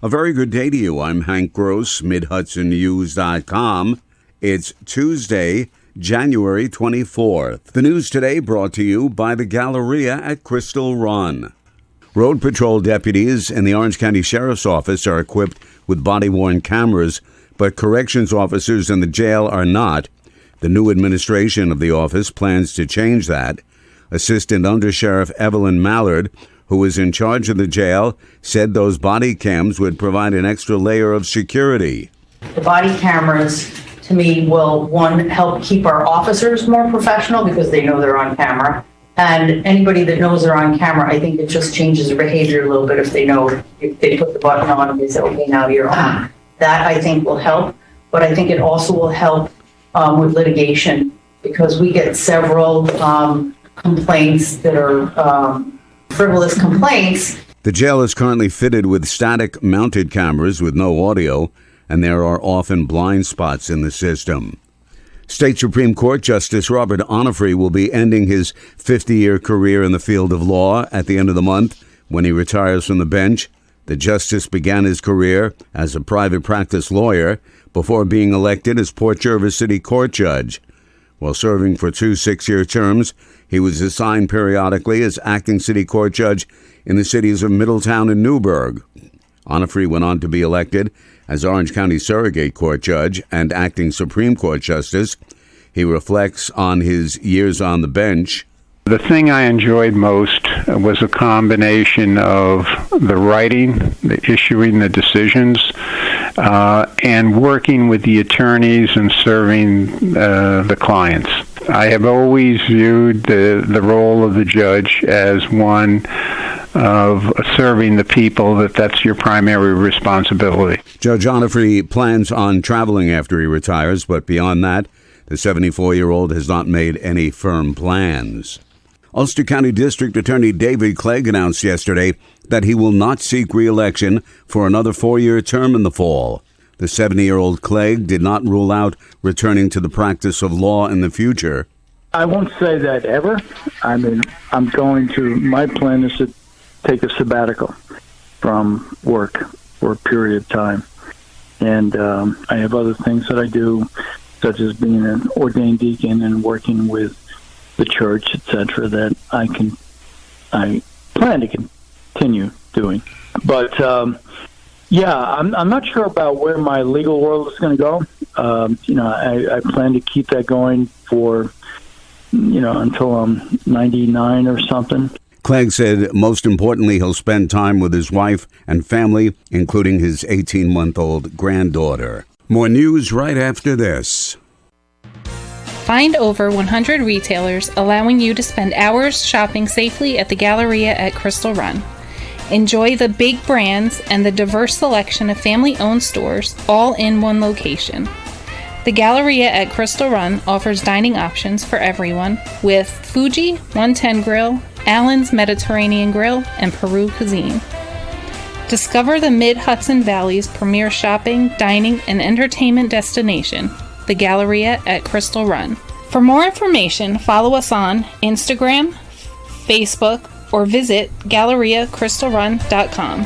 A very good day to you. I'm Hank Gross, Mid-HudsonNews.com. It's Tuesday, January 24th. The news today brought to you by the Galleria at Crystal Run. Road patrol deputies in the Orange County Sheriff's Office are equipped with body-worn cameras, but corrections officers in the jail are not. The new administration of the office plans to change that. Assistant Undersheriff Evelyn Mallard, who is in charge of the jail, said those body cams would provide an extra layer of security. The body cameras, to me, will, one, help keep our officers more professional because they know they're on camera. And anybody that knows they're on camera, I think it just changes their behavior a little bit if they know, if they put the button on and they say, okay, now you're on. That, I think, will help. But I think it also will help with litigation because we get several complaints that are frivolous complaints. The jail is currently fitted with static mounted cameras with no audio, and there are often blind spots in the system. State Supreme Court Justice Robert Onufry will be ending his 50-year career in the field of law at the end of the month when he retires from the bench. The justice began his career as a private practice lawyer before being elected as Port Jervis City Court Judge. While serving for 2 6-year terms, he was assigned periodically as acting city court judge in the cities of Middletown and Newburgh. Onufry went on to be elected as Orange County surrogate court judge and acting Supreme Court justice. He reflects on his years on the bench. The thing I enjoyed most was a combination of the writing, the issuing the decisions, and working with the attorneys and serving the clients. I have always viewed the role of the judge as one of serving the people, that's your primary responsibility. Judge Onufry plans on traveling after he retires, but beyond that, the 74-year-old has not made any firm plans. Ulster County District Attorney David Clegg announced yesterday that he will not seek re-election for another 4-year term in the fall. The 70-year-old Clegg did not rule out returning to the practice of law in the future. I won't say that ever. I mean, my plan is to take a sabbatical from work for a period of time. And I have other things that I do, such as being an ordained deacon and working with the church, etc., that I plan to continue doing. But I'm not sure about where my legal world is going to go. I plan to keep that going for until I'm 99 or something. Clegg said most importantly he'll spend time with his wife and family, including his 18-month-old granddaughter. More news right after this. Find over 100 retailers allowing you to spend hours shopping safely at the Galleria at Crystal Run. Enjoy the big brands and the diverse selection of family-owned stores all in one location. The Galleria at Crystal Run offers dining options for everyone with Fuji 110 Grill, Allen's Mediterranean Grill, and Peru Cuisine. Discover the Mid-Hudson Valley's premier shopping, dining, and entertainment destination, the Galleria at Crystal Run. For more information, follow us on Instagram, Facebook, or visit GalleriaCrystalRun.com.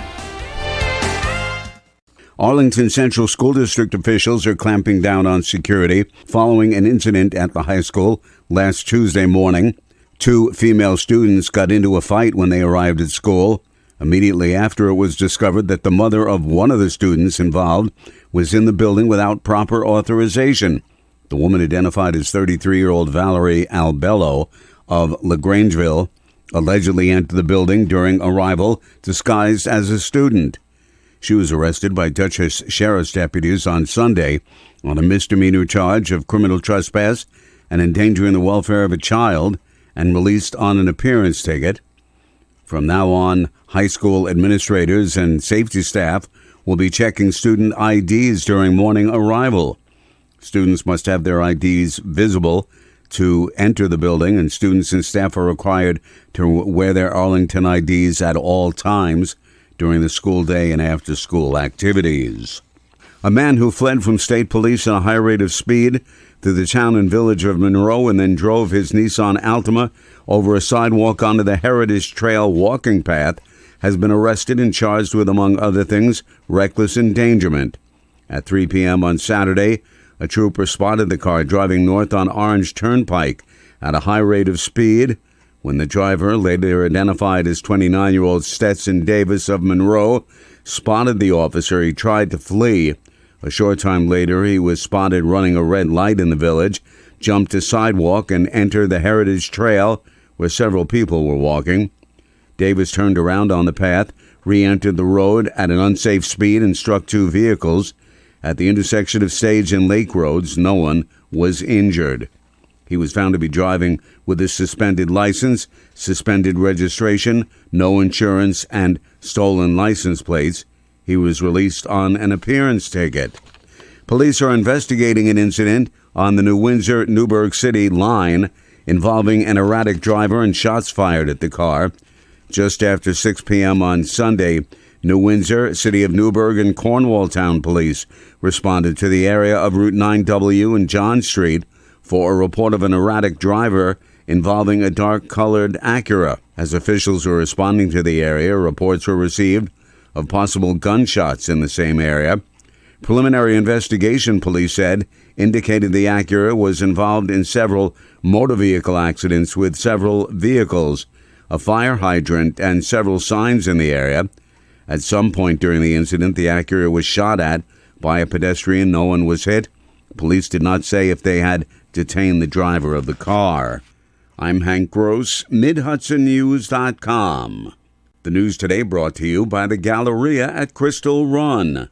Arlington Central School District officials are clamping down on security following an incident at the high school last Tuesday morning. 2 female students got into a fight when they arrived at school. Immediately after, it was discovered that the mother of one of the students involved was in the building without proper authorization. The woman, identified as 33-year-old Valerie Albello of LaGrangeville, allegedly entered the building during arrival disguised as a student. She was arrested by Dutchess Sheriff's deputies on Sunday on a misdemeanor charge of criminal trespass and endangering the welfare of a child and released on an appearance ticket. From now on, high school administrators and safety staff will be checking student IDs during morning arrival. Students must have their IDs visible to enter the building, and students and staff are required to wear their Arlington IDs at all times during the school day and after-school activities. A man who fled from state police at a high rate of speed through the town and village of Monroe and then drove his Nissan Altima over a sidewalk onto the Heritage Trail walking path has been arrested and charged with, among other things, reckless endangerment. At 3 p.m. on Saturday, a trooper spotted the car driving north on Orange Turnpike at a high rate of speed. When the driver, later identified as 29-year-old Stetson Davis of Monroe, spotted the officer, he tried to flee. A short time later, he was spotted running a red light in the village, jumped a sidewalk, and entered the Heritage Trail, where several people were walking. Davis turned around on the path, re-entered the road at an unsafe speed, and struck two vehicles. At the intersection of Stage and Lake Roads, no one was injured. He was found to be driving with a suspended license, suspended registration, no insurance, and stolen license plates. He was released on an appearance ticket. Police are investigating an incident on the New Windsor-Newburgh City line involving an erratic driver and shots fired at the car. Just after 6 p.m. on Sunday, New Windsor, City of Newburgh, and Cornwall Town Police responded to the area of Route 9W and John Street for a report of an erratic driver involving a dark-colored Acura. As officials were responding to the area, reports were received of possible gunshots in the same area. Preliminary investigation, police said, indicated the Acura was involved in several motor vehicle accidents with several vehicles, a fire hydrant, and several signs in the area. At some point during the incident, the Acura was shot at by a pedestrian. No one was hit. Police did not say if they had detained the driver of the car. I'm Hank Gross, MidHudsonNews.com. The news today brought to you by the Galleria at Crystal Run.